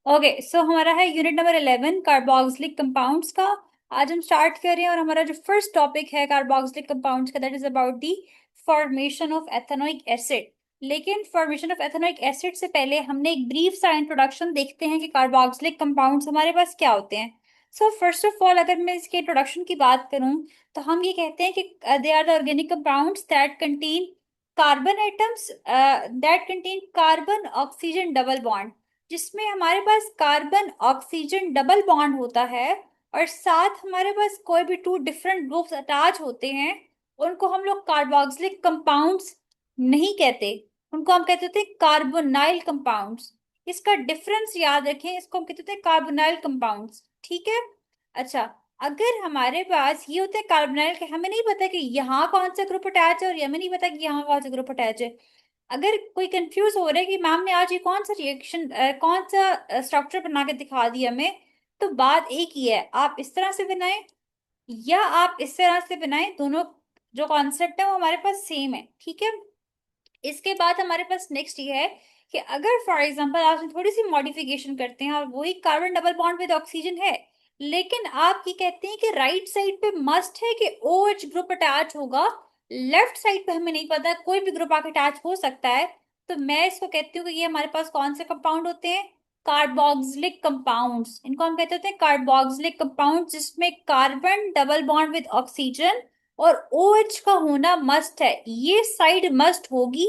Okay so हमारा है unit number 11 carboxylic compounds का। आज हम स्टार्ट कर रहे हैं और हमारा जो फर्स्ट टॉपिक है कार्बोक्सिलिक कंपाउंड्स का that is about the formation of ethanoic acid. लेकिन फॉर्मेशन ऑफ एथेनोइक एसिड से पहले हमने एक ब्रीफ सा इंट्रोडक्शन देखते हैं कि कार्बोक्सिलिक कंपाउंड्स हमारे पास क्या होते हैं। सो फर्स्ट ऑफ ऑल अगर मैं इसके इंट्रोडक्शन की बात करूं तो हम ये कहते हैं कि they are the organic compounds that contain carbon atoms that contain carbon oxygen double bond, जिसमें हमारे पास कार्बन ऑक्सीजन डबल बॉन्ड होता है और साथ हमारे पास कोई भी टू डिफरेंट ग्रुप्स अटैच होते हैं। उनको हम लोग कार्बोक्सिलिक कंपाउंड्स नहीं कहते, उनको हम कहते थे कार्बोनाइल कंपाउंड्स। इसका डिफरेंस याद रखें, इसको हम कहते थे कार्बोनाइल कंपाउंड्स। ठीक है। अच्छा, अगर हमारे पास ये होते हैं कार्बोनाइल के, हमें नहीं पता कि यहाँ कौन सा ग्रुप अटैच है और हमें नहीं पता कि यहाँ कौन सा ग्रुप अटैच है। अगर कोई कंफ्यूज हो रहा है कि मैम ने आज ये कौन सा रिएक्शन कौन सा स्ट्रक्चर बना के दिखा दिया हमें, तो बात एक ही है, आप इस तरह से बनाएं या आप इस तरह से बनाएं, दोनों जो कॉन्सेप्ट है वो हमारे पास सेम है। ठीक है। इसके बाद हमारे पास नेक्स्ट ये है कि अगर फॉर एग्जांपल आप इसमें थोड़ी सी मॉडिफिकेशन करते हैं और वही carbon double bond with oxygen है, लेकिन आप ये कहते हैं कि राइट साइड पे मस्ट है कि ओ एच ग्रुप अटैच होगा, लेफ्ट साइड पे हमें नहीं पता कोई भी ग्रुप आके अटैच हो सकता है, तो मैं इसको कहती हूँ कि ये हमारे पास कौन से कंपाउंड होते हैं, कार्बोक्सिलिक कंपाउंड्स। इनको हम कहते होते हैं कार्बोक्सिलिक कंपाउंड, जिसमें carbon double bond with oxygen और ओ एच का होना मस्ट है, ये साइड मस्ट होगी।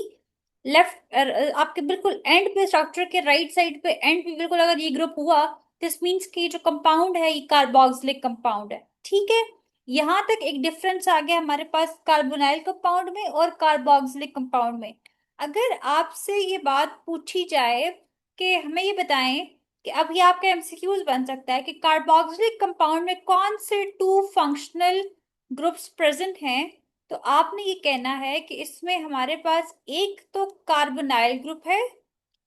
लेफ्ट आपके बिल्कुल एंड पे, स्ट्रक्चर के राइट साइड पे एंड पे बिल्कुल अगर ये ग्रुप हुआ, दिस मीन्स कि जो कंपाउंड है ये कार्बोक्सिलिक कंपाउंड है। ठीक है। यहां तक एक डिफरेंस आ गया हमारे पास कार्बोनाइल कंपाउंड में और कार्बोक्सिलिक कंपाउंड में। अगर आपसे ये बात पूछी जाए कि हमें ये बताएं कि अब ये आपका एमसीक्यूज बन सकता है कि कार्बोक्सिलिक कंपाउंड में कौन से टू फंक्शनल ग्रुप्स प्रेजेंट हैं, तो आपने ये कहना है कि इसमें हमारे पास एक तो कार्बोनाइल ग्रुप है,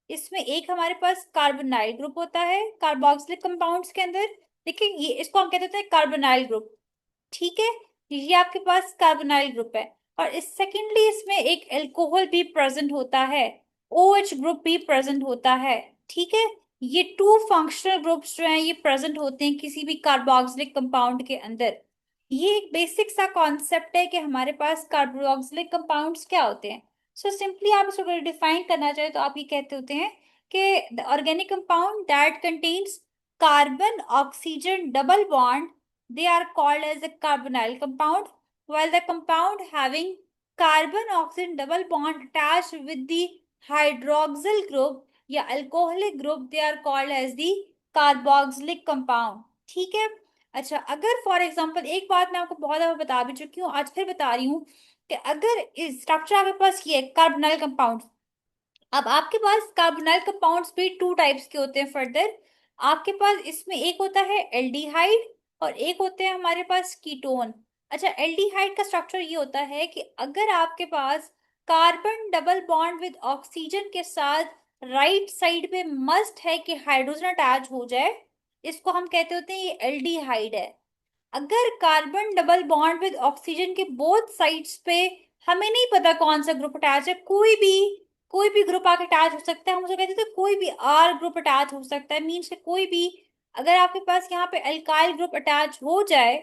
इसमें एक हमारे पास कार्बोनाइल ग्रुप होता है कार्बोक्सिलिक कंपाउंड्स के अंदर। देखिए ये इसको हम कहते हैं कार्बोनाइल ग्रुप। ठीक है। ये आपके पास कार्बोनाइल ग्रुप है और इस सेकेंडली इसमें एक अल्कोहल भी प्रेजेंट होता है, OH ग्रुप भी प्रेजेंट होता है। ठीक है। ये टू फंक्शनल ग्रुप्स जो हैं ये प्रेजेंट होते हैं किसी भी कार्बोक्सिलिक कंपाउंड के अंदर। ये एक बेसिक सा कॉन्सेप्ट है कि हमारे पास कार्बोक्सिलिक कंपाउंड्स क्या होते हैं। सो सिंपली आप इसको अगर डिफाइन करना चाहे तो आप ये कहते होते हैं कि the organic compound that contains carbon oxygen double bond, they are called as a carbonyl compound, while the compound having carbon oxygen double bond attached with the hydroxyl group या alcoholic group, they are called as the carboxylic compound। ठीक है। अच्छा, अगर for example एक बात मैं आपको बहुत दफा बता भी चुकी हूँ, आज फिर बता रही हूँ कि अगर इस स्ट्रक्चर आपके पास ये कार्बोनाइल कंपाउंड, अब आपके पास कार्बोनाइल कंपाउंड्स भी टू टाइप्स के होते हैं फर्दर। आपके पास इसमें एक होता है एल्डिहाइड और एक होते हैं हमारे पास कीटोन। अच्छा, एल्डिहाइड का स्ट्रक्चर ये होता है कि अगर आपके पास carbon double bond with oxygen के साथ राइट साइड पे मस्ट है कि हाइड्रोजन अटैच हो जाए, इसको हम कहते होते हैं ये एल्डिहाइड है। अगर carbon double bond with oxygen के बोथ साइड्स पे हमें नहीं पता कौन सा ग्रुप अटैच है, कोई भी ग्रुप आके अटैच हो सकता है, हम उसे कहते थे कोई भी आर ग्रुप अटैच हो सकता है, मीन्स कोई भी, अगर आपके पास यहाँ पे अल्काइल ग्रुप अटैच हो जाए,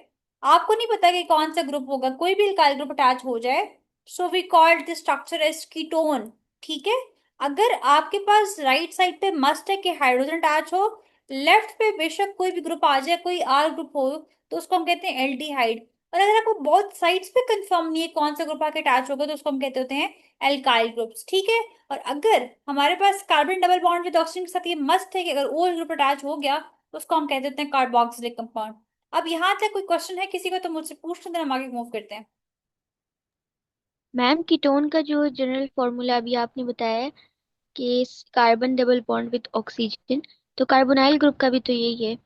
आपको नहीं पता कि कौन सा ग्रुप होगा, कोई भी अल्काइल ग्रुप अटैच हो जाए, so we called this structure as ketone. ठीक है। अगर आपके पास राइट साइड पे मस्ट है कि हाइड्रोजन अटैच हो, लेफ्ट पे बेशक कोई भी ग्रुप आ जाए, कोई आर ग्रुप हो, तो उसको हम कहते हैं एल्डिहाइड। और अगर आपको बहुत साइड्स पे कंफर्म नहीं है कौन सा ग्रुप आके अटैच होगा, तो उसको हम कहते होते हैं एल्काइल ग्रुप्स। ठीक है। और अगर हमारे पास carbon double bond with oxygen के साथ ये मस्ट है कि अगर ओ ग्रुप अटैच हो गया तो उसको हम कह देते हैं कार्बोक्सिलिक कंपाउंड। अब यहाँ तक कोई क्वेश्चन है किसी को तो मुझसे पूछ लेते हैं, हम आगे मूव करते हैं। मैम कीटोन का जो जनरल फॉर्मूला अभी आपने बताया है कि carbon double bond with oxygen, तो कार्बोनाइल ग्रुप का भी तो यही है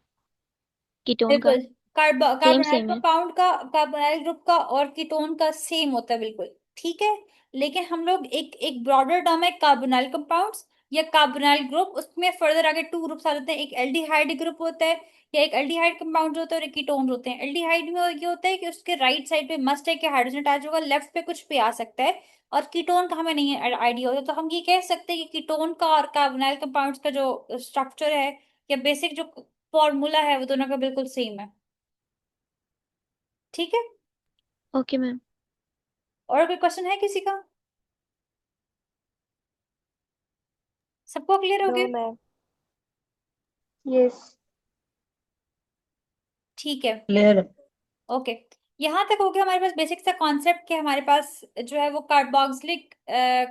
कीटोन का। बिल्कुल। सेम कार्बोनाइल सेम है। कंपाउंड का, कार्बोनाइल ग्रुप का और कीटोन का सेम होता है बिल्कुल। ठीक है। लेकिन हम लोग एक एक ब्रॉडर टर्म है कार्बोनाइल कंपाउंड्स या कार्बोनाइल ग्रुप, उसमें फर्दर आगे टू ग्रुप्स आ जाते हैं, एक एल्डिहाइड ग्रुप होता है या एक एल्डिहाइड कंपाउंड होता है और एक कीटोन होते हैं। एल्डिहाइड में ये होता है कि उसके राइट साइड पे मस्ट है कि हाइड्रोजन अटैच होगा, लेफ्ट पे कुछ भी आ सकता है, और कीटोन का हमें नहीं आइडिया होता, तो हम ये कह सकते हैं कि कीटोन का और कार्बोनाइल कंपाउंड्स का जो स्ट्रक्चर है या बेसिक जो फॉर्मूला है वो दोनों का बिल्कुल सेम है। ठीक है। Okay ma'am. और कोई क्वेश्चन है किसी का? सबको क्लियर हो नो गया? मैम। यस। ठीक है। क्लियर। ओके। यहाँ तक हो गया हमारे पास बेसिक सा कॉन्सेप्ट कि हमारे पास जो है वो कार्बोक्सिलिक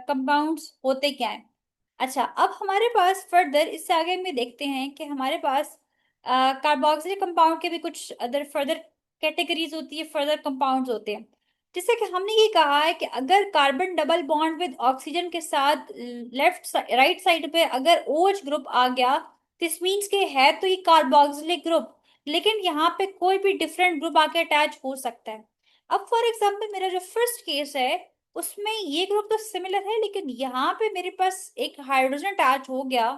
कंपाउंड्स होते क्या हैं। अच्छा, अब हमारे पास फर्दर इससे आगे में देखते हैं कि हमारे पास कार्बोक्सिलिक कंपाउंड के भी कुछ अदर फर्दर कैटेगरीज होती है, फर्दर कंपाउंड्स होते हैं। जैसे कि हमने ये कहा है कि अगर carbon double bond with oxygen के साथ लेफ्ट राइट साइड पे अगर OH ग्रुप आ गया, दिस मीन्स के है तो ये कार्बोक्सिलिक ग्रुप, लेकिन यहाँ पे कोई भी डिफरेंट ग्रुप आके अटैच हो सकता है। अब फॉर एग्जाम्पल मेरा जो फर्स्ट केस है उसमें ये ग्रुप तो सिमिलर है, लेकिन यहाँ पे मेरे पास एक हाइड्रोजन अटैच हो गया।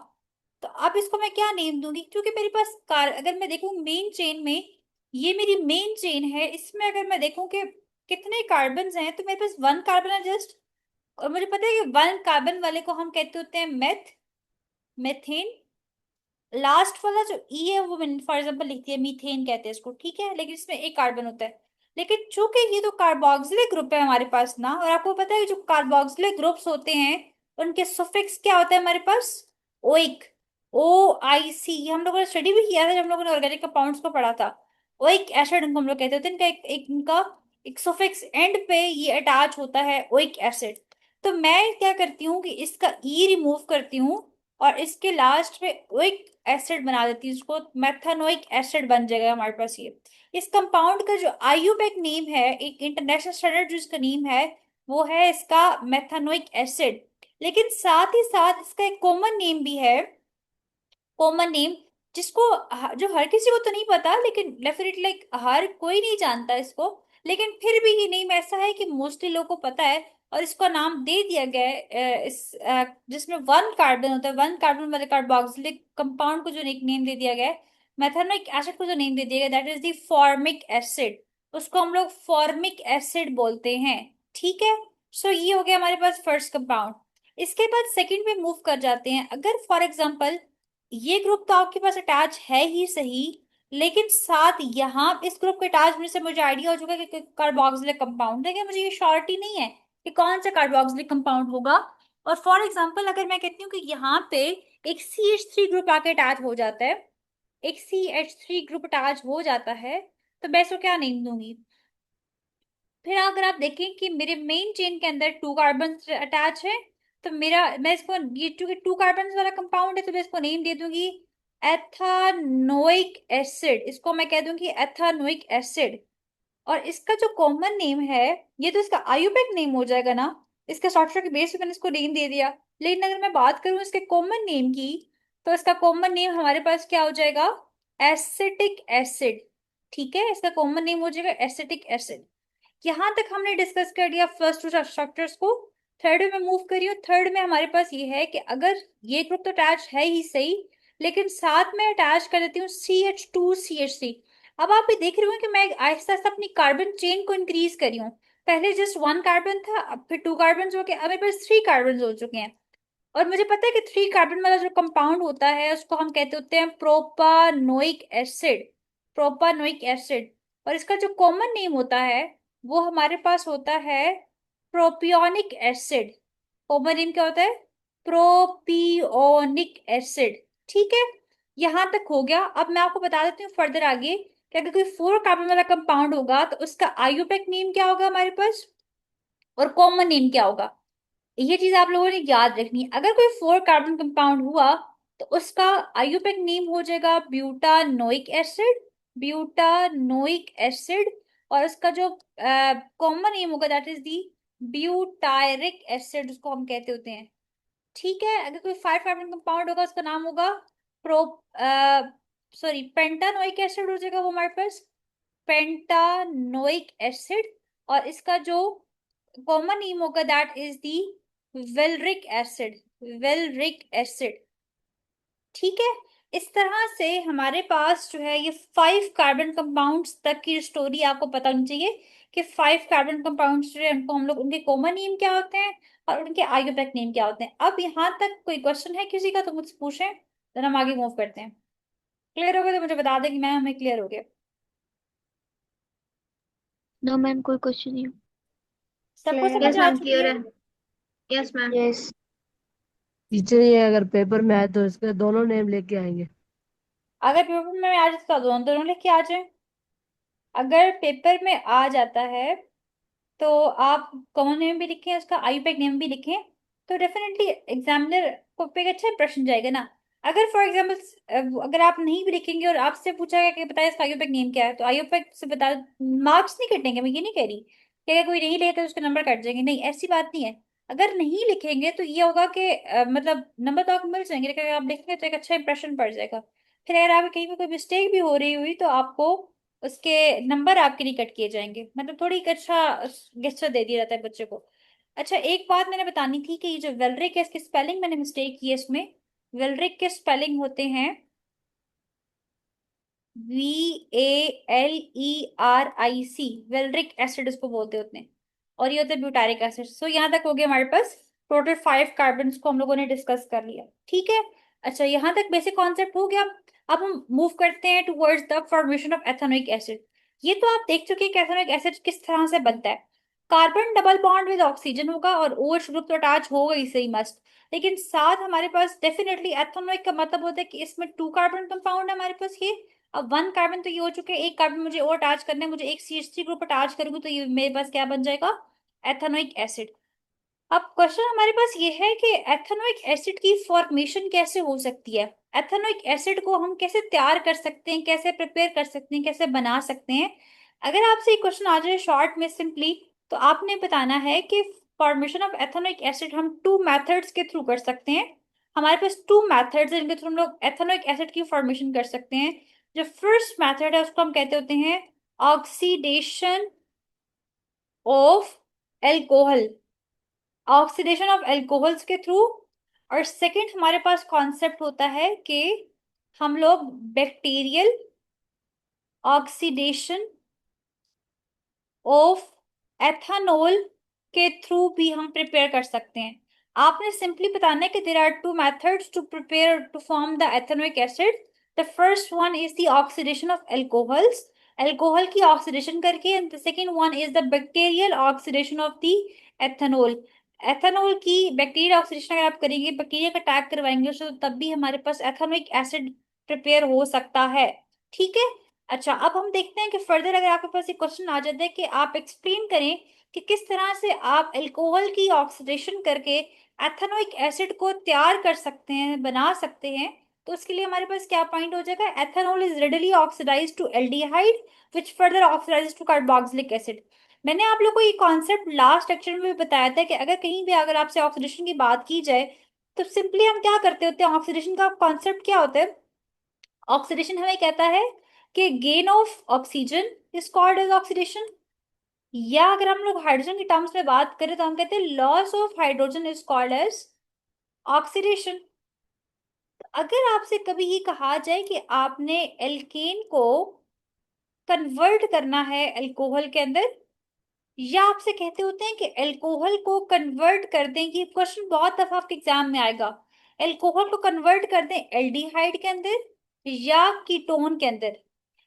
तो अब इसको मैं क्या नेम दूंगी, क्योंकि मेरे पास कार अगर मैं देखूं मेन चेन में, ये मेरी मेन चेन है, इसमें अगर मैं देखूं कि कितने कार्बन हैं तो मेरे पास वन कार्बन है जस्ट। और मुझे पता है कि वन कार्बन वाले को हम कहते होते हैं मेथेन। लास्ट वाला जो ई है वो मैंने फॉर एग्जाम्पल लिख दिया मीथेन कहते हैं इसको, ठीक है, लेकिन इसमें एक कार्बन होता है। लेकिन चूंकि ये तो कार्बोक्सिलिक ग्रुप है हमारे पास ना, और आपको पता है कि जो कार्बोक्सिलिक ग्रुप्स होते हैं उनके सुफिक्स क्या होता है हमारे पास? ओइक। OIC हम लोगों ने स्टडी भी किया था जब हम लोगों ने ऑर्गेनिक कंपाउंड्स को पढ़ा था। ओइक एसिड इनको हम लोग कहते होते हैं, इनका एक इनका एक सुफिक्स एंड पे ये अटैच होता है ओइक एसिड। तो मैं क्या करती हूँ कि इसका ई रिमूव करती हूँ और इसके लास्ट में ओइक एसिड बना देती हूँ, इसको मेथानोइक एसिड बन जाएगा हमारे पास ये। इस कंपाउंड का जो आईयूपैक नेम है, एक इंटरनेशनल स्टैंडर्ड जो इसका नेम है वो है इसका मेथानोइक एसिड। लेकिन साथ ही साथ इसका एक कॉमन नेम भी है, कॉमन नेम जिसको जो हर किसी को तो नहीं पता, लेकिन डेफिनेटली लाइक हर कोई नहीं जानता इसको, लेकिन फिर भी ये नेम ऐसा है कि मोस्टली लोगों को पता है। और इसका नाम दे दिया गया है जिसमें वन कार्बन होता है, वन कार्बन वाले कार्बोक्सिलिक कंपाउंड को जो एक नेम दे दिया गया है, मेथानोइक एसिड को जो नेम दे दिया गया that is the formic acid. उसको हम लोग फॉर्मिक एसिड बोलते हैं। ठीक है। सो ये हो गया हमारे पास फर्स्ट कंपाउंड। इसके बाद सेकंड पे मूव कर जाते हैं। अगर फॉर एग्जांपल ये ग्रुप तो आपके पास अटैच है ही सही, लेकिन साथ यहाँ इस ग्रुप के अटैच होने से मुझे आइडिया हो चुका है कि कार्बोक्सिलिक कंपाउंड है, मुझे ये श्योरिटी नहीं है कि कौन सा कार्बोक्सिलिक कंपाउंड होगा। और फॉर एग्जांपल अगर मैं कहती हूँ कि यहाँ पे एक CH3 ग्रुप आके अटैच हो जाता है, एक CH3 ग्रुप अटैच हो जाता है, तो मैं इसको क्या नेम दूंगी? फिर अगर आप देखें कि मेरे मेन चेन के अंदर टू कार्बन अटैच है, तो मेरा मैं इसको ये क्योंकि टू कार्बन वाला कंपाउंड है तो मैं इसको नेम दे दूंगी एथानोइक एसिड। इसको मैं कह दूंगी एथानोइक एसिड। और इसका जो कॉमन नेम है, ये तो इसका आयुपैक नेम हो जाएगा ना, इसका स्ट्रक्चर के बेस पे मैंने इसको नेम दे दिया। लेकिन अगर मैं बात करूं इसके कॉमन नेम की, तो इसका कॉमन नेम हमारे पास क्या हो जाएगा? Acetic acid. ठीक है, इसका कॉमन नेम हो जाएगा एसिटिक एसिड। यहां तक हमने डिस्कस कर लिया फर्स्ट टू स्ट्रक्चर्स को। थर्ड में मूव करी हूँ। थर्ड में हमारे पास ये है कि अगर ये ग्रुप तो अटैच है ही सही, लेकिन साथ में अटैच कर देती हूँ CH2CH3। अब आप भी देख रहे हो कि मैं आहिस्ता आहिस्ता अपनी कार्बन चेन को इंक्रीज करी हूँ। पहले जस्ट वन कार्बन था, अब फिर टू कार्बन हो गए, अब मेरे पास थ्री कार्बन हो चुके हैं। और मुझे पता है कि थ्री कार्बन वाला जो कंपाउंड होता है उसको हम कहते होते हैं प्रोपानोइक एसिड। Propanoic acid. और इसका जो कॉमन नेम होता है वो हमारे पास होता है प्रोपियोनिक एसिड। कॉमन नेम क्या होता है? Propionic acid. ठीक है। यहां तक हो गया। अब मैं आपको बता देती हूँ फर्दर आगे कि अगर कोई फोर कार्बन वाला कंपाउंड होगा तो उसका आयुपैक नेम क्या होगा हमारे पास, और कॉमन नेम क्या होगा। ये चीज आप लोगों ने याद रखनी है। अगर कोई फोर कार्बन कंपाउंड हुआ तो उसका आयुपैक नेम हो जाएगा ब्यूटानोइक एसिड। Butanoic acid. और उसका जो कॉमन नेम होगा that is the butyric acid, उसको हम कहते होते हैं। ठीक है। अगर कोई फाइव कार्बन कंपाउंड होगा उसका नाम होगा प्रो सॉरी पेंटानोइक एसिड हो जाएगा वो हमारे पास, पेंटानोइक एसिड। और इसका जो कॉमन नेम होगा that is the valeric acid. Valeric acid. ठीक है। इस तरह से हमारे पास जो है ये फाइव कार्बन कंपाउंड्स तक की स्टोरी आपको पता होनी चाहिए कि फाइव कार्बन कंपाउंड्स जो है उनको हम लोग उनके कॉमन नेम क्या होते हैं और उनके आयुपैक नेम क्या होते हैं। अब यहाँ तक कोई क्वेश्चन है किसी का तो मुझसे पूछें, देन हम आगे मूव करते हैं। क्लियर हो गया तो मुझे बता दें कि मैम हमें क्लियर हो गया। नो मैम, कोई क्वेश्चन नहीं। सबको क्लियर समझ है। यस आ मैम, चुकी क्लियर है? है। Yes ma'am. यस। टीचर, ये अगर पेपर में आए तो इसके दोनों नेम लेके आएंगे। अगर पेपर में आ जाता तो दोनों दोनों लेके आ जाए। अगर पेपर में आ जाता है तो आप कॉमन नेम भी लिखें, उसका आईयूपैक नेम भी लिखें, तो डेफिनेटली एग्जामिनर को पे अच्छा प्रश्न जाएगा ना। अगर फॉर एग्जाम्पल अगर आप नहीं भी लिखेंगे और आपसे पूछा गया कि बताए इसका आईयूपैक नेम क्या है, तो आईयूपैक से बता, मार्क्स नहीं कटेंगे, मैं ये नहीं कह रही कि अगर कोई नहीं लिखेगा तो उसके नंबर कट जाएंगे, नहीं ऐसी बात नहीं है। अगर नहीं लिखेंगे तो ये होगा कि मतलब नंबर तो आपको मिल जाएंगे, लेकिन अगर आप लिखेंगे तो एक अच्छा इंप्रेशन पड़ जाएगा। फिर अगर आप कहीं पे कोई मिस्टेक भी हो रही हुई तो आपको उसके नंबर आपके नहीं कट किए जाएंगे, मतलब थोड़ी एक अच्छा गेस्चर दे दिया जाता है बच्चे को। अच्छा, एक बात मैंने बतानी थी कि ये जो वेलरिक है इसकी स्पेलिंग मैंने मिस्टेक की है इसमें। वेलरिक के स्पेलिंग होते हैं VALERIC, वेलरिक एसिड इसको बोलते होते हैं, और ये होता है ब्यूटारिक एसिड। सो यहाँ तक हो गया हमारे पास, टोटल 5 कार्बन को हम लोगों ने डिस्कस कर लिया, ठीक है। अच्छा, यहाँ तक बेसिक कॉन्सेप्ट हो गया। अब हम मूव करते हैं towards the formation of ethanoic acid. ये तो आप देख चुके हैं कि एथेनोइक एसिड किस तरह से बनता है। Carbon double bond with oxygen होगा और OH ग्रुप तो अटैच होगा ही, सही मस्त। लेकिन साथ हमारे पास डेफिनेटली एथेनोइक का मतलब होता है कि इसमें 2 कार्बन कंपाउंड है हमारे पास ये। अब 1 कार्बन तो ये हो चुके हैं, एक कार्बन मुझे और अटैच करना है, मुझे एक CH3 ग्रुप अटैच करूंगी तो ये मेरे पास क्या बन जाएगा, एथेनोइक एसिड। अब क्वेश्चन हमारे पास ये है कि एथेनोइक एसिड की फॉर्मेशन कैसे हो सकती है, एथेनोइक एसिड को हम कैसे तैयार कर सकते हैं, कैसे प्रिपेयर कर सकते हैं, कैसे बना सकते हैं। अगर आपसे ये क्वेश्चन आ जाए शॉर्ट में सिंपली, तो आपने बताना है कि फॉर्मेशन ऑफ एथेनोइक एसिड हम 2 मेथड्स के थ्रू कर सकते हैं। हमारे पास 2 मेथड्स हैं जिनके थ्रू हम लोग एथेनोइक एसिड की फॉर्मेशन कर सकते हैं। जो फर्स्ट मेथड है उसको हम कहते होते हैं oxidation of alcohol, oxidation of alcohols के थ्रू। और सेकंड हमारे पास कॉन्सेप्ट होता है कि हम लोग बैक्टीरियल ऑक्सीडेशन ऑफ एथेनॉल के थ्रू भी हम प्रिपेयर कर सकते हैं। आपने सिंपली बताना है कि there are 2 methods to prepare to form the ethanoic acid. The first one is the oxidation of alcohols, alcohol की ऑक्सीडेशन करके, and the second one is the bacterial oxidation of the ethanol. Ethanol की bacterial oxidation अगर आप करेंगे, bacteria का attack करवाएंगे तो तब भी हमारे पास एथेनोइक एसिड प्रिपेयर हो सकता है, ठीक है। अच्छा, अब हम देखते हैं कि फर्दर अगर आपके पास एक क्वेश्चन आ जाता है कि आप एक्सप्लेन करें कि किस तरह से आप अल्कोहल की ऑक्सीडेशन करके एथेनोइक एसिड को तैयार कर सकते हैं, बना सकते हैं। तो उसके लिए हमारे पास क्या पॉइंट हो जाएगा, ethanol is readily oxidise to aldehyde which further oxidise to carboxylic acid. मैंने आप लोग को ये कॉन्सेप्ट लास्ट लेक्चर में भी बताया था कि अगर कहीं भी अगर आपसे ऑक्सीडेशन की बात की जाए तो सिंपली हम क्या करते होते हैं, ऑक्सीडेशन का कॉन्सेप्ट क्या होता है। ऑक्सीडेशन हमें कहता है कि gain of oxygen is called as oxidation, या अगर हम लोग हाइड्रोजन की टर्म्स में बात करें तो हम कहते हैं loss of hydrogen is called as oxidation. अगर आपसे कभी ये कहा जाए कि आपने एल्केन को कन्वर्ट करना है अल्कोहल के अंदर, या आपसे कहते होते हैं कि अल्कोहल को कन्वर्ट कर दें, ये क्वेश्चन बहुत दफा आपके एग्जाम में आएगा, अल्कोहल को कन्वर्ट कर दें एल्डिहाइड के अंदर या कीटोन के अंदर,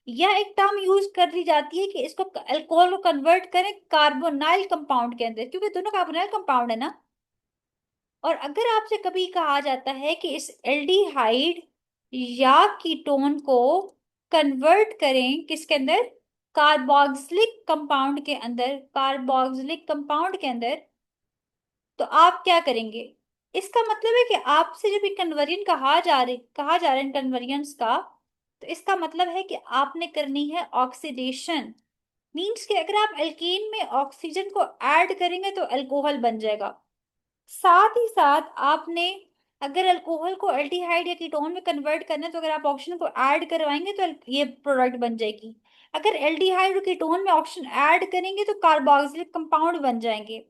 या एक टर्म यूज कर दी जाती है कि इसको अल्कोहल को कन्वर्ट करें कार्बोनाइल कंपाउंड के अंदर, क्योंकि दोनों कार्बोनाइल कंपाउंड है ना। और अगर आपसे कभी कहा जाता है कि इस एल्डिहाइड या कीटोन को कन्वर्ट करें किसके अंदर, कार्बोक्सिलिक कंपाउंड के अंदर, कार्बोक्सिलिक कंपाउंड के अंदर, तो आप क्या करेंगे। इसका मतलब है कि आपसे जब ये कन्वर्जन कहा जा रहा है कन्वर्जन्स का, तो इसका मतलब है कि आपने करनी है ऑक्सीडेशन। मींस कि अगर आप एल्केन में ऑक्सीजन को ऐड करेंगे तो अल्कोहल बन जाएगा। साथ ही साथ आपने अगर अल्कोहल को एल्डिहाइड या कीटोन में कन्वर्ट करना है तो अगर आप ऑक्सीजन को ऐड करवाएंगे तो ये प्रोडक्ट बन जाएगी। अगर एल्डिहाइड और कीटोन में ऑक्सीजन ऐड करेंगे तो कार्बोक्सिलिक कंपाउंड बन जाएंगे।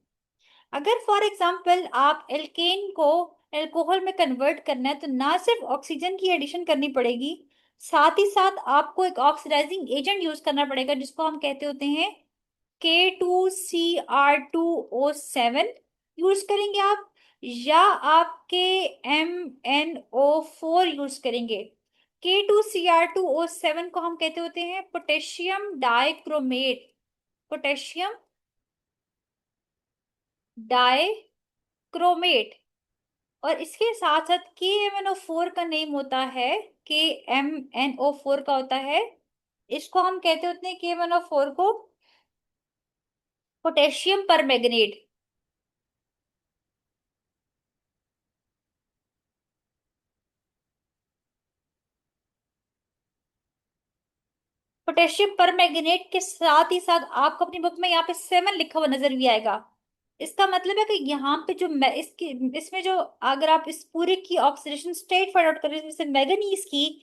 अगर फॉर एग्जाम्पल आप एल्केन को एल्कोहल में कन्वर्ट करना है तो ना सिर्फ ऑक्सीजन की एडिशन करनी पड़ेगी, साथ ही साथ आपको एक ऑक्सीडाइजिंग एजेंट यूज करना पड़ेगा जिसको हम कहते होते हैं K2Cr2O7 यूज करेंगे आप, या आपके MnO4 यूज करेंगे। K2Cr2O7 को हम कहते होते हैं पोटेशियम डाइक्रोमेट, पोटेशियम डाइक्रोमेट। और इसके साथ साथ KMnO4 का नेम होता है, KMnO4 का होता है, इसको हम कहते होते हैं KMnO4 को पोटेशियम परमैंगनेट। पोटेशियम परमैंगनेट के साथ ही साथ आपको अपनी बुक में यहाँ पे 7 लिखा हुआ नजर भी आएगा। इसका मतलब है कि यहाँ पे जो इसकी इसमें जो अगर आप इस पूरे की ऑक्सीडेशन स्टेट फाइंड आउट करें जैसे मैग्नीज की,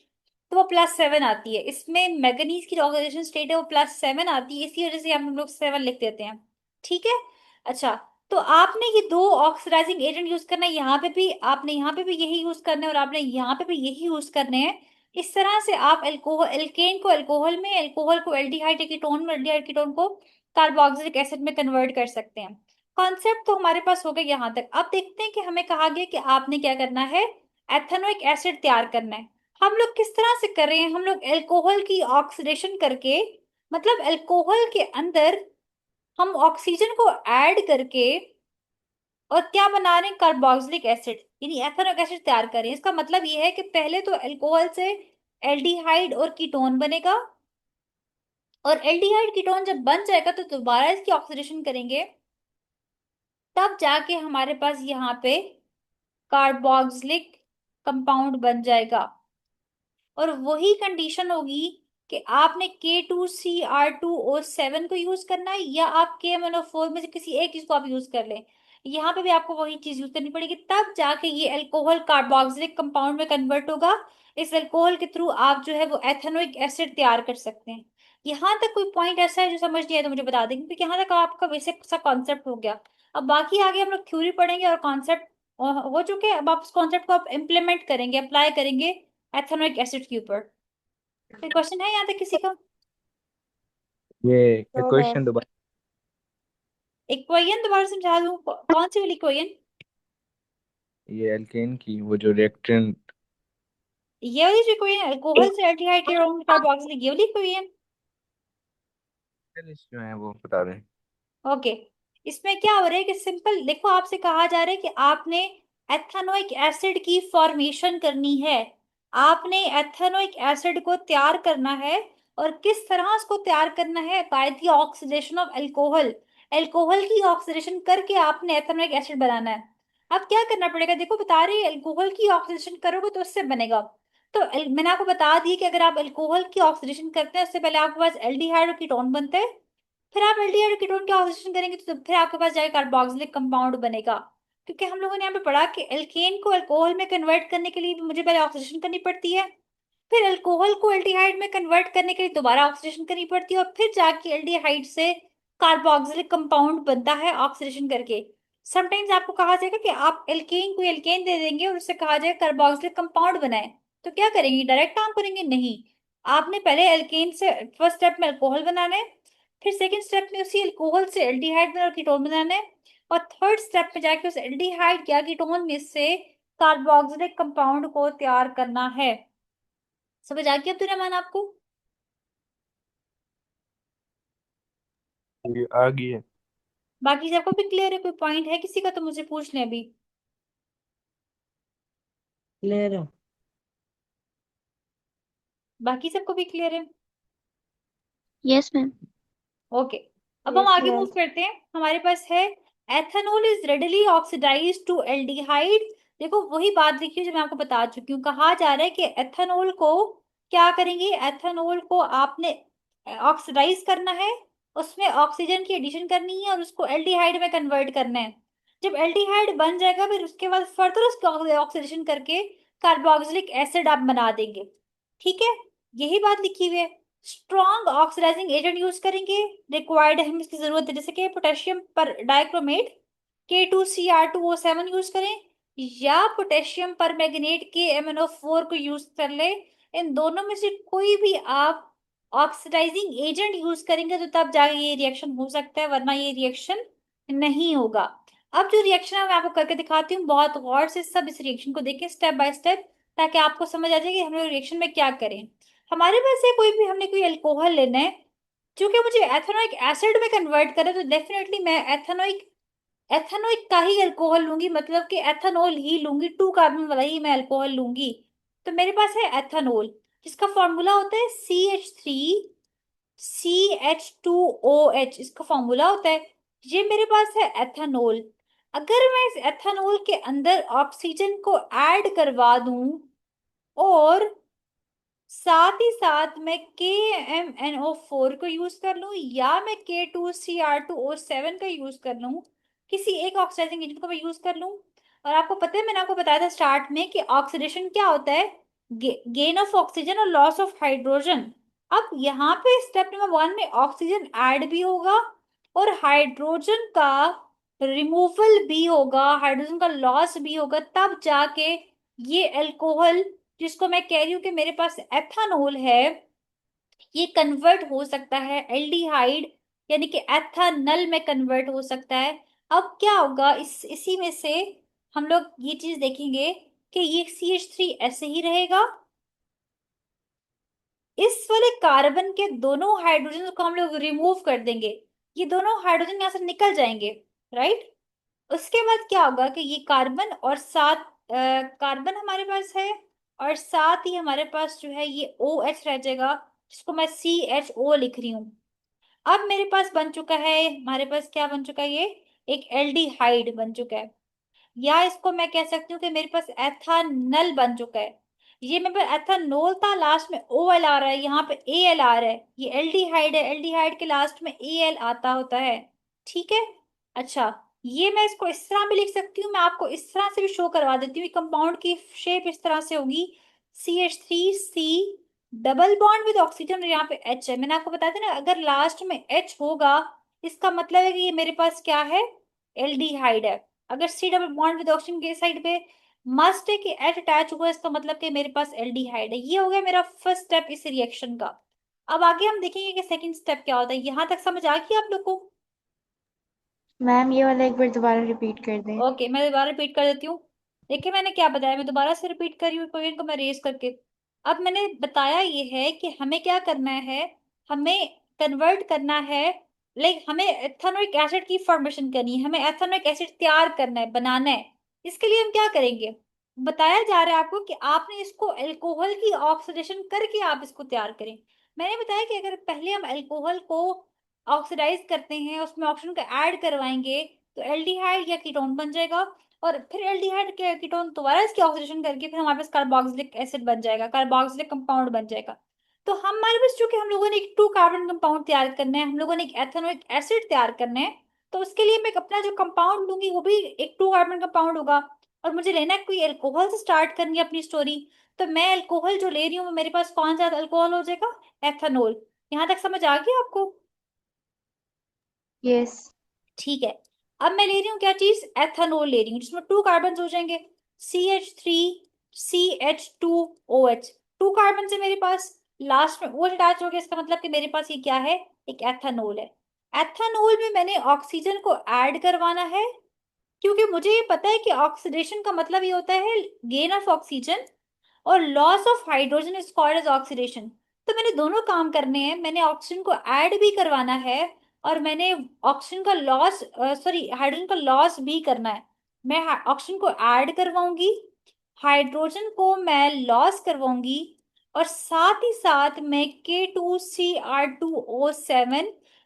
तो वो +7 आती है। इसमें मैग्नीज की जो ऑक्सीडेशन स्टेट है वो +7 आती है, इसी वजह से हम लोग 7 लिख देते हैं। ठीक है। अच्छा, तो आपने ये दो ऑक्सीडाइजिंग एजेंट यूज करना है, यहाँ पे भी आपने यहाँ पे भी यही यूज करना है और आपने यहाँ पे भी यही यूज करने हैं। इस तरह से आप एल्कोहल एल्केन को अल्कोहल में, अल्कोहल को एल्डिहाइड कीटोन में, एल्डिहाइड कीटोन को कार्बोक्सिलिक एसिड में कन्वर्ट कर सकते हैं। कॉन्सेप्ट तो हमारे पास हो गया यहाँ तक। अब देखते हैं कि हमें कहा गया कि आपने क्या करना है, एथेनोइक एसिड तैयार करना है। हम लोग किस तरह से कर रहे हैं, हम लोग एल्कोहल की ऑक्सीडेशन करके, मतलब एल्कोहल के अंदर हम ऑक्सीजन को ऐड करके और क्या बना रहे हैं, कार्बोक्सिलिक एसिड यानी एथेनोइक एसिड तैयार कर रहे हैं। इसका मतलब ये है कि पहले तो अल्कोहल से एल्डिहाइड और कीटोन बनेगा, और एल्डिहाइड कीटोन जब बन जाएगा तो दोबारा इसकी ऑक्सीडेशन करेंगे, तब जाके हमारे पास यहाँ पे कार्बोक्सिलिक कंपाउंड बन जाएगा। और वही कंडीशन होगी कि आपने K2Cr2O7 को यूज करना है या आप KMnO4 में से किसी एक चीज को आप यूज कर लें। यहाँ पे भी आपको वही चीज यूज करनी पड़ेगी, तब जाके ये अल्कोहल कार्बोक्सिलिक कंपाउंड में कन्वर्ट होगा। इस अल्कोहल के थ्रू आप जो है वो एथेनोइक एसिड तैयार कर सकते हैं। यहाँ तक कोई पॉइंट ऐसा है जो समझ नहीं आया तो मुझे बता देंगे, क्योंकि यहाँ तक आपका बेसिक सा कॉन्सेप्ट हो गया। अब बाकी आगे हम लोग थ्योरी पढ़ेंगे और कॉन्सेप्ट हो चुके हैं। अब आप उस कॉन्सेप्ट को आप इम्प्लीमेंट करेंगे, अप्लाई करेंगे एथेनोइक एसिड के ऊपर। कोई क्वेश्चन है यहाँ तक किसी का? ये No, क्वेश्चन ma'am. दोबारा। इक्वेशन दोबारा समझा दूं, कौन सी वाली इक्वेशन? ये एल्केन की वो जो रिएक्टेंट ये वाली जो इक्वेशन अल्कोहल से एल्डिहाइड के अराउंड कार्बोक्सिलिक, ये वाली इक्वेशन। जो है वो बता रहे हैं। ओके। इसमें क्या हो रहा है कि सिंपल देखो, आपसे कहा जा रहा है कि आपने एथेनोइक एसिड की फॉर्मेशन करनी है। आपने एथेनोइक एसिड को तैयार करना है, और किस तरह उसको तैयार करना है, by the oxidation of alcohol. Alcohol की ऑक्सीडेशन करके आपने एथेनोइक एसिड बनाना है। अब क्या करना पड़ेगा, देखो बता रही है अल्कोहल की ऑक्सीडेशन करोगे तो उससे बनेगा। तो मैंने आपको बता दी कि अगर आप अल्कोहल की ऑक्सीडेशन करते हैं उससे पहले आपके पास एल्डिहाइड और कीटोन बनते हैं, फिर आप एल्डिहाइड कीटोन की ऑक्सीडेशन करेंगे तो फिर आपके पास जाके कार्बोक्सिलिक कंपाउंड बनेगा। क्योंकि हम लोगों ने यहाँ पे पढ़ा कि एल्केन को अल्कोहल में कन्वर्ट करने के लिए भी मुझे पहले ऑक्सीडेशन करनी पड़ती है, फिर अल्कोहल को एल्डिहाइड में कन्वर्ट करने के लिए दोबारा ऑक्सीडेशन करनी पड़ती है, और फिर जाके एल्डिहाइड से कार्बोक्सिलिक कंपाउंड बनता है ऑक्सीडेशन करके। समटाइम्स आपको कहा जाएगा कि आप एल्केन को एल्केन दे देंगे और उससे कहा जाएगा कार्बोक्सिलिक कंपाउंड बनाए, तो क्या करेंगे, डायरेक्ट काम करेंगे? नहीं, आपने पहले एल्केन से फर्स्ट स्टेप में अल्कोहल बनाना है, फिर सेकंड स्टेप में उसी अल्कोहल से एल्डिहाइड और कीटोन बनाना है, और थर्ड स्टेप में जाके उस एल्डिहाइड या कीटोन में से कार्बोक्सिलिक कंपाउंड को तैयार करना है। समझ आ गया अब्दुल आपको? ये आ गई है। बाकी सबको भी क्लियर है? कोई पॉइंट है किसी का तो मुझे पूछ लें अभी। क्लियर है। बाकी सबको भी क्लियर है? Yes ma'am. ओके। अब हम Yes, आगे मूव ma'am. करते हैं। हमारे पास है ethanol is readily oxidise to aldehyde. देखो वही बात लिखी जो मैं आपको बता चुकी हूँ। कहा जा रहा है कि एथेनॉल को क्या करेंगे, एथेनॉल को आपने ऑक्सीडाइज करना है, उसमें ऑक्सीजन की एडिशन करनी है और उसको एल्डिहाइड में कन्वर्ट करना है। जब एल्डिहाइड बन जाएगा फिर उसके बाद फर्दर उसको ऑक्सीडेशन करके कार्बोक्सिलिक एसिड आप बना देंगे। ठीक है, यही बात लिखी हुई है। स्ट्रॉन्ग ऑक्सीडाइजिंग एजेंट यूज करेंगे, रिक्वायर्ड है, हमें इसकी जरूरत है, जैसे कि पोटेशियम पर डाइक्रोमेट K2Cr2O7 यूज करें, या पोटेशियम पर मैग्नेट KMnO4 को यूज कर ले। इन दोनों में से कोई भी आप ऑक्सीडाइजिंग एजेंट यूज करेंगे तो तब जाके ये रिएक्शन हो सकता है, वरना ये रिएक्शन नहीं होगा। अब जो रिएक्शन है मैं आपको करके दिखाती हूँ, बहुत गौर से सब इस रिएक्शन को देखें स्टेप बाय स्टेप, ताकि आपको समझ आ जाए कि हम लोग रिएक्शन में क्या करें। हमारे पास है कोई भी, हमने कोई अल्कोहल लेना है, क्योंकि मुझे एथेनोइक एसिड में कन्वर्ट करें, तो डेफिनेटली मैं एथेनोइक एथेनोइक का ही अल्कोहल लूंगी, मतलब कि एथेनॉल ही लूंगी, 2 कार्बन वाला ही मैं अल्कोहल लूंगी। तो मेरे पास है एथेनॉल, जिसका फॉर्मूला होता है CH3CH2OH, इसका फॉर्मूला होता है। ये मेरे पास है एथेनॉल। अगर मैं इस एथेनॉल के अंदर ऑक्सीजन को ऐड करवा दूं और साथ ही साथ मैं KMnO4 को यूज कर लूं, या मैं K2Cr2O7 का यूज कर लूं, किसी एक ऑक्सीडाइजिंग एजेंट को मैं यूज कर लूं। और आपको पता है, मैंने आपको बताया था स्टार्ट में कि ऑक्सीडेशन क्या होता है, गेन ऑफ ऑक्सीजन और लॉस ऑफ हाइड्रोजन। अब यहाँ पे स्टेप नंबर 1 में ऑक्सीजन ऐड भी होगा और हाइड्रोजन का रिमूवल भी होगा, हाइड्रोजन का लॉस भी होगा, तब जाके ये अल्कोहल, जिसको मैं कह रही हूँ कि मेरे पास एथानॉल है, ये कन्वर्ट हो सकता है एल्डिहाइड, यानी कि एथानल में कन्वर्ट हो सकता है। अब क्या होगा, इसी में से हम लोग ये चीज देखेंगे कि ये CH3 ऐसे ही रहेगा, इस वाले कार्बन के दोनों हाइड्रोजन को हम लोग रिमूव कर देंगे, ये दोनों हाइड्रोजन यहां से निकल जाएंगे, राइट। उसके बाद क्या होगा कि ये कार्बन और साथ कार्बन हमारे पास है, और साथ ही हमारे पास जो है ये OH रह जाएगा, जिसको मैं CHO लिख रही हूँ। अब मेरे पास बन चुका है, हमारे पास क्या बन चुका है, ये एक एल्डिहाइड बन चुका है, या इसको मैं कह सकती हूँ कि मेरे पास एथानल बन चुका है। ये मेरे पास एथानोल था, लास्ट में OL आ रहा है, यहाँ पे AL आ रहा है, ये एल्डिहाइड है, एल्डिहाइड के लास्ट में AL आता होता है, ठीक है। अच्छा, ये मैं इसको इस तरह भी लिख सकती हूँ, मैं आपको इस तरह से भी शो करवा देती हूँ, कंपाउंड की शेप इस तरह से होगी, CH3C double bond with oxygen, और यहाँ पे H है। मैंने आपको बताया था ना, अगर लास्ट में H होगा, इसका मतलब है कि ये मेरे पास क्या है, एल्डिहाइड है। अगर C double bond with oxygen के साइड पे मस्ट है कि H अटैच हुआ, इसका मतलब कि मेरे पास एल्डिहाइड है। ये हो गया मेरा फर्स्ट स्टेप इस रिएक्शन का। अब आगे हम देखेंगे कि सेकंड स्टेप क्या होता है। यहां तक समझ आ गई आप लोग को? मैम ये वाला एक बार दोबारा रिपीट कर दें। ओके, मैं दोबारा रिपीट कर देती हूँ। देखिए मैंने क्या बताया, मैं दोबारा से रिपीट कर रही हूँ क्वेश्चन को मैं रेज करके। अब मैंने बताया ये है कि हमें क्या करना है, हमें कन्वर्ट करना है, लाइक हमें एथेनोइक एसिड की फॉर्मेशन करनी है, हमें एथेनोइक एसिड तैयार करना है, बनाना है। इसके लिए हम क्या करेंगे, बताया जा रहा है आपको कि आपने इसको अल्कोहल की ऑक्सीडेशन करके आप इसको तैयार करें। मैंने बताया कि अगर पहले हम अल्कोहल को ऑक्सीडाइज करते हैं, उसमें ऑक्सीजन का ऐड करवाएंगे, तो एल्डिहाइड या कीटोन बन जाएगा, और फिर एल्डिहाइड के कीटोन दोबारा इसकी ऑक्सीडेशन करके फिर हमारे पास कार्बोक्सिलिक एसिड बन जाएगा, कार्बोक्सिलिक कंपाउंड बन जाएगा। तो हमारे पास चूंकि हम लोगों ने एक 2 कार्बन कंपाउंड तैयार करना है, हम लोगों ने एक एथेनोइक एसिड तैयार करना है, तो उसके लिए मैं अपना जो कंपाउंड लूंगी वो भी एक 2 कार्बन कंपाउंड होगा, और मुझे लेना है कोई अल्कोहल से स्टार्ट करनी है अपनी स्टोरी। तो मैं अल्कोहल जो ले रही हूँ, वो मेरे पास कौन सा अल्कोहल हो जाएगा, एथेनॉल। यहाँ तक समझ आ गया आपको? यस। ठीक है। अब मैं ले रही हूँ क्या चीज, एथेनॉल ले रही हूँ, जिसमें 2 कार्बन हो जाएंगे, CH3CH2OH, 2 कार्बन है मेरे पास, लास्ट में OH अटैच हो गया, इसका मतलब कि मेरे पास ये क्या है, एक एथेनॉल है। एथेनॉल में मैंने ऑक्सीजन को ऐड करवाना है, क्योंकि मुझे ये पता है कि ऑक्सीडेशन का मतलब ये होता है गेन ऑफ ऑक्सीजन, और loss of hydrogen is called as oxidation. तो मैंने दोनों काम करने हैं, मैंने ऑक्सीजन को ऐड भी करवाना है, और मैंने ऑक्सीजन का लॉस, सॉरी हाइड्रोजन का लॉस भी करना है। मैं ऑक्सीजन को ऐड करवाऊंगी, हाइड्रोजन को मैं लॉस करवाऊंगी, और साथ ही साथ मैं K2Cr2O7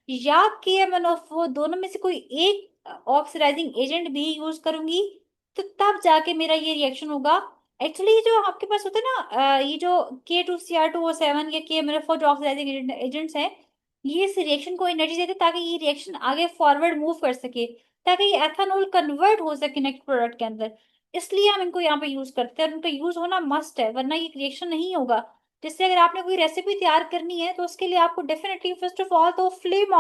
या KMnO4 दोनों में से कोई एक ऑक्सीडाइजिंग एजेंट भी यूज करूंगी। तो तब जाके मेरा ये रिएक्शन होगा। एक्चुअली जो आपके पास होता है ना, ये जो K2Cr2O7 या KMnO4 जो ऑक्सीडाइजिंग एजेंट्स हैं, ये इस रिएक्शन को एनर्जी देते हैं ताकि ये रिएक्शन आगे फॉरवर्ड मूव कर सके, ताकि ये एथेनॉल कन्वर्ट हो सके नेक्स्ट प्रोडक्ट के अंदर। इसलिए हम इनको यहाँ पे यूज करते हैं, और उनका यूज होना मस्ट है, वरना ये रिएक्शन नहीं होगा। जैसे अगर आपने कोई रेसिपी तैयार करनी है, तो उसके लिए आपको डेफिनेटली फर्स्ट ऑफ ऑल तो फ्लेम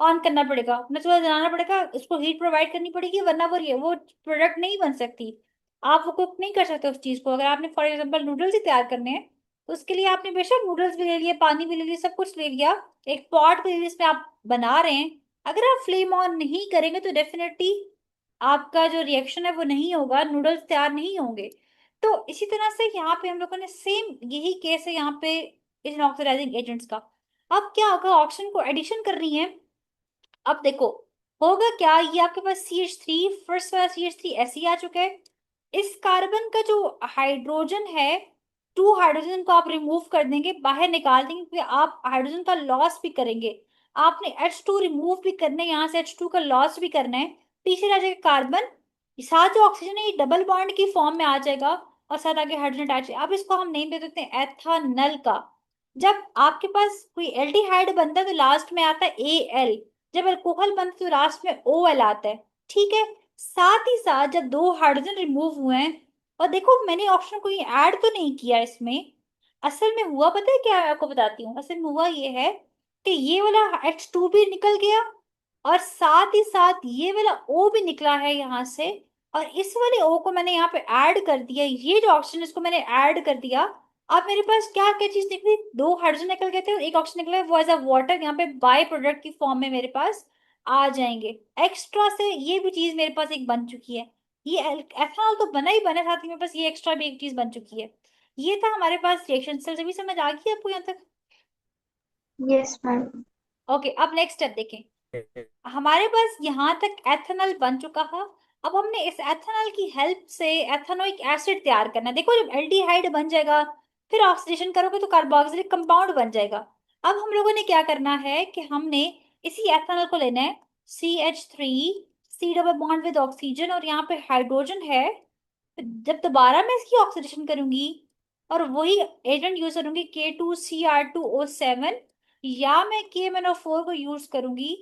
ऑन करना पड़ेगा, अपना चूल्हा जलाना पड़ेगा, उसको हीट प्रोवाइड करनी पड़ेगी, वरना वो प्रोडक्ट नहीं बन सकती। आप वो कुक नहीं कर सकते उस चीज को। अगर आपने फॉर एग्जाम्पल नूडल्स ही तैयार करने हैं, तो उसके लिए आपने बेशक नूडल्स भी ले लिए, पानी भी ले लिया, सब कुछ ले लिया, एक पॉट भी ले लिया, जिसमें आप बना रहे हैं, अगर आप फ्लेम ऑन नहीं करेंगे तो डेफिनेटली आपका जो रिएक्शन है वो नहीं होगा, नूडल्स तैयार नहीं होंगे। तो इसी तरह से यहाँ पे हम लोगों ने सेम यही केस है यहाँ पे इन ऑक्सीडाइजिंग एजेंट्स का। अब क्या होगा, ऑक्सीजन को एडिशन करनी है। अब देखो होगा क्या, ये आपके पास CH3, फर्स्ट वाला CH3 ऐसे ही आ चुका है। इस कार्बन का जो हाइड्रोजन है, 2 हाइड्रोजन को आप रिमूव कर देंगे, बाहर निकाल देंगे, क्योंकि आप हाइड्रोजन का लॉस भी करेंगे। आपने H2 रिमूव भी करना है, यहाँ से H2 का लॉस भी करना है। पीछे रह जाएगा कार्बन, साथ जो ऑक्सीजन है ये डबल बॉन्ड की फॉर्म में आ जाएगा, और साथ आगे हाइड्रोजन अटैच है। अब इसको हम नेम दे देते हैं एथानल का। जब आपके पास कोई एल्डिहाइड बनता है तो लास्ट में आता है Al, जब अल्कोहल बनता है तो लास्ट में OL आता है। ठीक है, साथ ही साथ जब 2 हाइड्रोजन रिमूव हुए हैं, और देखो मैंने ऑप्शन को ऐड तो नहीं किया इसमें, असल में हुआ पता है क्या है, आपको बताती हूँ। असल में हुआ ये है कि ये वाला H2 भी निकल गया, और साथ ही साथ ये वाला O भी निकला है यहाँ से, और इस वाले O को मैंने यहाँ पे ऐड कर दिया, ये जो ऑप्शन इसको मैंने ऐड कर दिया। अब मेरे पास क्या क्या चीज निकली, 2 हाइड्रोजन निकल गए थे और एक ऑक्सीजन निकला है, वो एज अ वाटर यहाँ पे बाय प्रोडक्ट की फॉर्म में मेरे पास आ जाएंगे। एक्स्ट्रा से ये भी चीज मेरे पास एक बन चुकी है। ये एथेनॉल तो बना ही बना, साथ ही मेरे पास ये एक्स्ट्रा भी एक चीज बन चुकी है। ये था हमारे पास रिएक्शन सेल। सभी समझ आ गई आपको यहाँ तक? Yes ma'am. ओके, अब नेक्स्ट स्टेप देखें। हमारे पास यहाँ तक एथेनॉल बन चुका है। अब हमने इस एथेनॉल की हेल्प से एथेनोइक एसिड तैयार करना है। देखो जब एल्डिहाइड बन जाएगा, फिर ऑक्सीडेशन करोगे तो कार्बोक्सिलिक कंपाउंड बन जाएगा। अब हम लोगों ने क्या करना है कि हमने इसी एथेनॉल को लेना है, CH3, C double bond with oxygen, और यहाँ पे हाइड्रोजन है। जब दोबारा मैं इसकी ऑक्सीडेशन करूंगी और वही एजेंट यूज करूंगी, K2Cr2O7, या मैं KMnO4 को यूज करूंगी।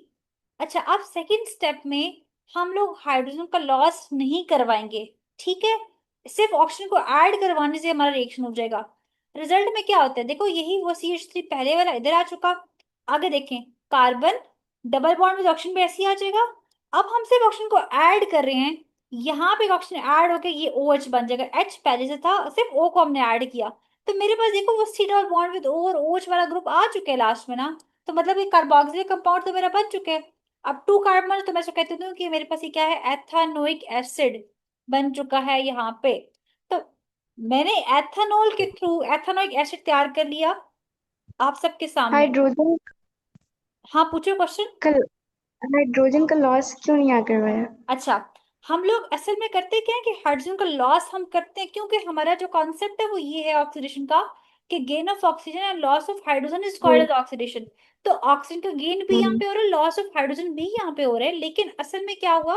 अच्छा, अब सेकंड स्टेप में हम लोग हाइड्रोजन का लॉस नहीं करवाएंगे, ठीक है, सिर्फ ऑक्सीजन को ऐड करवाने से हमारा रिएक्शन हो जाएगा। रिजल्ट में क्या होता है, देखो यही वो CH3 पहले वाला इधर आ चुका। आगे देखें, carbon double bond with oxygen भी ऐसे ही आ जाएगा। अब हम सिर्फ ऑक्सीजन को ऐड कर रहे हैं, यहाँ पे ऑक्सीजन ऐड होकर ये OH बन जाएगा। H पहले से था, सिर्फ O को हमने ऐड किया। तो मेरे पास देखो वो C double bond with O और OH वाला ग्रुप आ चुके हैं लास्ट में ना। तो मतलब ये कार्बोक्सिलिक कंपाउंड तो मेरा बन चुका है। अब 2 कार्बन, तो मैं इसको कहती हूँ कि मेरे पास ये क्या है, एथानोइक एसिड बन चुका है यहाँ पे। तो मैंने एथानॉल के थ्रू एथानोइक एसिड तैयार कर लिया आप सबके सामने। हाइड्रोजन हाँ पूछो क्वेश्चन। का हाइड्रोजन का लॉस क्यों नहीं करवाया? अच्छा, हम लोग असल में करते क्या है कि हाइड्रोजन का लॉस हम करते हैं, क्योंकि हमारा जो कॉन्सेप्ट है वो ये है ऑक्सीडेशन का, कि gain of oxygen and loss of hydrogen is called hmm. As oxidation. तो ऑक्सीजन का गेन भी यहाँ हम्म। पे हो रहा है, लॉस ऑफ हाइड्रोजन भी यहाँ पे हो रहा है, लेकिन असल में क्या हुआ,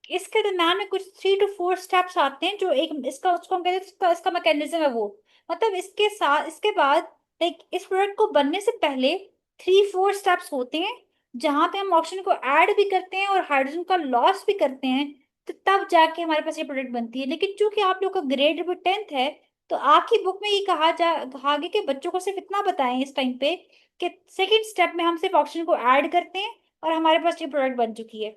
इसके दरम्यान में कुछ 3 to 4 स्टेप्स आते हैं, जो एक इसका उसको हम कहते हैं, इसका मैकेनिज्म है वो। मतलब इसके साथ इसके बाद लाइक इस प्रोडक्ट को बनने से पहले 3-4 स्टेप्स होते हैं, जहां पे हम ऑक्सीजन को ऐड भी करते हैं और हाइड्रोजन का लॉस भी करते हैं। तो तब जाके हमारे पास ये प्रोडक्ट बनती है। लेकिन चूंकि आप लोग का ग्रेड भी 10th है, तो आपकी बुक में ये कहा गया कि बच्चों को सिर्फ इतना बताएं इस टाइम पे कि सेकेंड स्टेप में हम सिर्फ ऑक्सीजन को ऐड करते हैं और हमारे पास ये प्रोडक्ट बन चुकी है।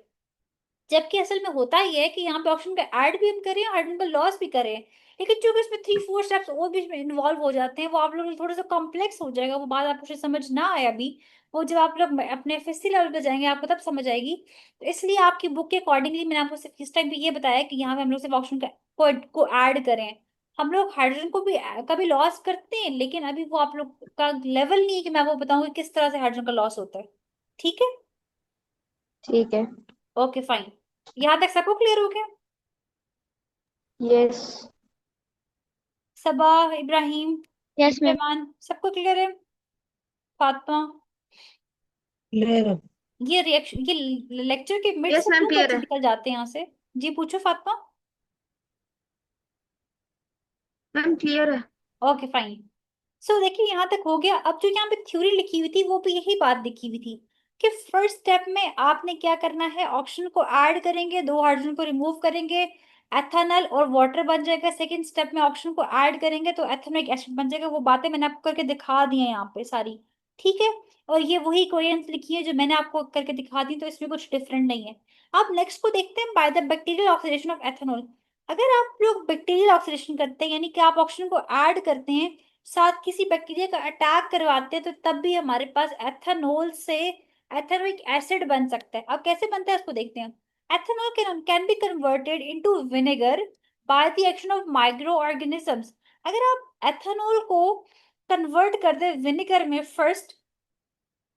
जबकि असल में होता ही है कि यहाँ पे ऑप्शन का ऐड भी हम करें और हाइड्रोजन का लॉस भी करें। लेकिन चूंकि इसमें 3-4 स्टेप्स और बीच में इन्वॉल्व हो जाते हैं, वो आप लोग थोड़ा सा कॉम्प्लेक्स हो जाएगा, वो बात आपको शायद समझ ना आए अभी। वो जब आप लोग अपने FSC लेवल पे जाएंगे आपको तब समझ आएगी। तो इसलिए आपकी बुक के अकॉर्डिंगली मैंने आपको सिर्फ इस टाइम पे ये बताया कि यहाँ पे हम लोग सिर्फ ऑप्शन को ऐड करें। हम लोग हाइड्रोजन को भी कभी लॉस करते हैं, लेकिन अभी वो आप लोग का लेवल नहीं है कि मैं वो बताऊंगी किस तरह से हाइड्रोजन का लॉस होता है। ठीक है, ठीक है। Okay fine. यहाँ तक सबको क्लियर हो गया? Yes. Saba, Ibrahim, yes ma'am. Rahman, सबको क्लियर है? फातिमा, क्लियर। ये रिएक्शन ये लेक्चर के मिड यस से मैम क्यों क्लियर बच्चे है। निकल जाते हैं यहाँ से? जी पूछो फातिमा। मैम क्लियर है। Okay fine. सो देखिए यहाँ तक हो गया। अब जो यहाँ पे थ्योरी लिखी हुई थी वो भी यही बात लिखी हुई थी कि फर्स्ट स्टेप में आपने क्या करना है, ऑक्सीजन को ऐड करेंगे, 2 हाइड्रोजन को रिमूव करेंगे, एथेनॉल और वाटर बन जाएगा। सेकंड स्टेप में ऑक्सीजन को ऐड करेंगे तो एथेनोइक एसिड बन जाएगा। वो बातें मैंने आपको करके दिखा दी हैं यहाँ पे सारी, ठीक है। और ये वही इक्वेशंस लिखी है जो मैंने आपको करके दिखा दी, तो इसमें कुछ डिफरेंट नहीं है। अब नेक्स्ट को देखते हैं, by the bacterial oxidation of ethanol. अगर आप लोग बैक्टीरियल ऑक्सीडेशन करते हैं, यानी कि आप ऑक्सीजन को ऐड करते हैं, साथ किसी बैक्टीरिया का अटैक करवाते हैं, तो तब भी हमारे पास एथेनॉल से एथेनोइक एसिड बन सकता है। अब कैसे बनता है उसको देखते हैं। Ethanol can be converted into vinegar by the action of micro organisms. अगर आप एथेनॉल को कन्वर्ट कर दे विनेगर में फर्स्ट,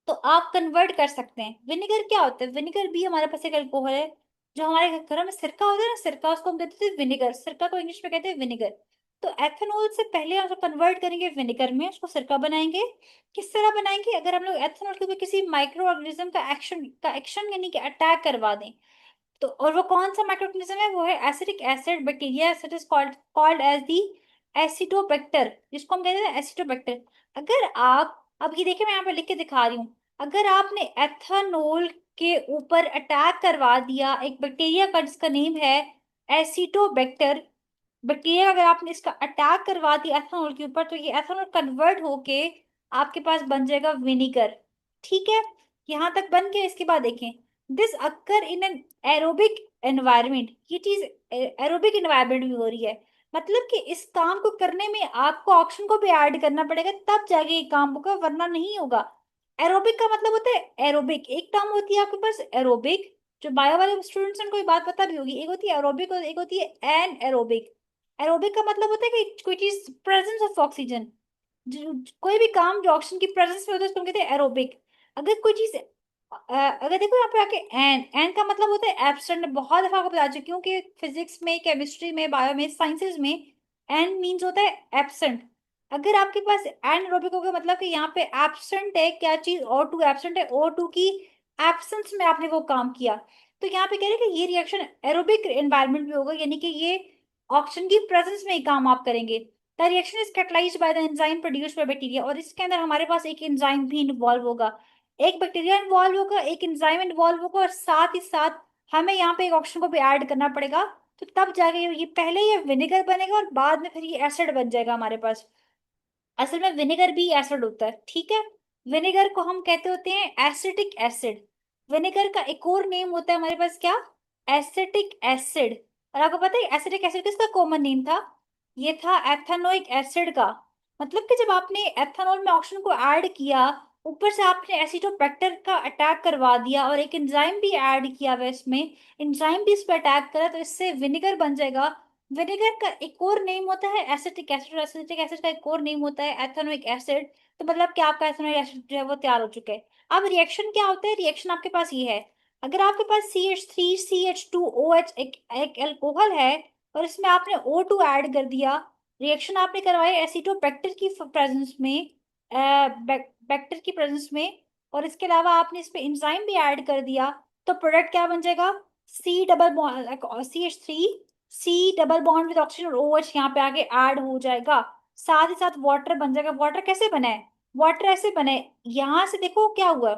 तो आप कन्वर्ट कर सकते हैं। विनेगर क्या होता है? विनेगर भी हमारे पास एक अल्कोहल है। जो हमारे घरों में सिरका होता है ना, सिरका, उसको हम कहते थे विनेगर। सिरका को इंग्लिश में कहते हैं विनेगर। तो एथेनॉल से पहले हम उसको कन्वर्ट करेंगे विनेगर में, उसको सिरका बनाएंगे। किस तरह बनाएंगे? अगर हम लोग एथेनॉल के ऊपर किसी माइक्रो ऑर्गेनिज्म का एक्शन यानी कि अटैक करवा दें, तो और वो कौन सा माइक्रो ऑर्गेनिज्म है? वो है acetic acid bacteria, it is called as the Acetobacter, जिसको हम कहते हैं एसिटोबैक्टर। अगर आप, अब ये देखिए मैं यहाँ पे लिख के दिखा रही हूँ, अगर आपने एथेनॉल के ऊपर अटैक करवा दिया एक बैक्टीरिया का जिसका नेम है एसिटोबैक्टर, बैक्टीरिया, अगर आपने इसका अटैक करवा दिया एथेनॉल के ऊपर, तो ये एथेनॉल कन्वर्ट होके आपके पास बन जाएगा विनीगर। ठीक है, यहां तक बन के इसके बाद देखें, this occur in an aerobic environment. ये चीज एरोबिक एनवायरमेंट में हो रही है, मतलब कि इस काम को करने में आपको ऑक्सीजन को भी ऐड करना पड़ेगा, तब जाके ये काम होगा, वरना नहीं होगा। एरोबिक का मतलब होता है एरोबिक, एक टर्म होती है आपके पास एरोबिक, जो बायो वाले स्टूडेंट्स को ये बात पता भी होगी, एक होती है एरोबिक और एक होती है एन एरोबिक। एरोबिक का मतलब होता है कि कोई चीज प्रेजेंस ऑफ ऑक्सीजन, कोई भी काम जो ऑक्सीजन की प्रेजेंस में होता है उसको हम कहते हैं एरोबिक। अगर कोई चीज अगर देखो यहाँ पे आके एन, एन का मतलब होता है एब्सेंट। बहुत दफा आपको बता चुकी हूँ कि फिजिक्स में, केमिस्ट्री में, बायो में, साइंसेज में एन मीन्स होता है एब्सेंट। अगर आपके पास एन एरोबिक होगा, मतलब कि यहाँ पे एब्सेंट है क्या चीज? O2 एब्सेंट है, O2 की एब्सेंस में आपने वो काम किया। तो यहाँ पे कह रहे हैं कि ये रिएक्शन एरोबिक एनवायरनमेंट में होगा, यानी कि ये ऑक्सीजन की प्रेजेंस में ही काम आप करेंगे। The reaction is catalysed by the enzyme produced by bacteria, और इसके अंदर हमारे पास एक एंजाइम भी इन्वॉल्व होगा, एक बैक्टीरिया इन्वॉल्व होगा, एक एंजाइम इन्वॉल्व होगा, और साथ ही साथ हमें यहाँ पे एक ऑक्सीजन को भी ऐड करना पड़ेगा। तो तब जाके ये पहले ये विनेगर बनेगा और बाद में फिर ये एसिड बन जाएगा हमारे पास। असल में विनेगर भी एसिड होता है, ठीक है। विनेगर को हम कहते होते हैं एसिटिक एसिड। विनेगर का एक और नेम होता है हमारे पास, क्या? Acetic acid. और आपको पता है एसिटिक एसिड किसका कॉमन नेम था? ये था एथेनोइक एसिड का। मतलब कि जब आपने एथेनॉल में ऑक्सीजन को ऐड किया, ऊपर से आपने एसिटोबैक्टर का अटैक करवा दिया और एक एंजाइम भी ऐड किया हुआ है इसमें, एंजाइम भी इस पर अटैक करा, तो इससे विनेगर बन जाएगा। विनेगर का एक और नेम होता है एसिटिक एसिड, और एसिटिक एसिड का एक और नेम होता है एथेनोइक एसिड। तो मतलब कि आपका एथेनोइक एसिड जो है वो तैयार हो चुका है। अब रिएक्शन क्या होता है? रिएक्शन आपके पास ये है, अगर आपके पास CH3CH2OH एक अल्कोहल है, और इसमें आपने O2 ऐड कर दिया, रिएक्शन आपने करवाई एसिटोबैक्टर की प्रेजेंस में, बैक्टर की प्रेजेंस में, और इसके अलावा आपने इसमें एंजाइम भी ऐड कर दिया, तो प्रोडक्ट क्या बन जाएगा? C double bond CH3, C double bond with oxygen और OH यहाँ पे आगे ऐड हो जाएगा। साथ ही साथ वाटर बन जाएगा। वाटर कैसे बना है? वाटर ऐसे बना है, यहाँ से देखो क्या हुआ,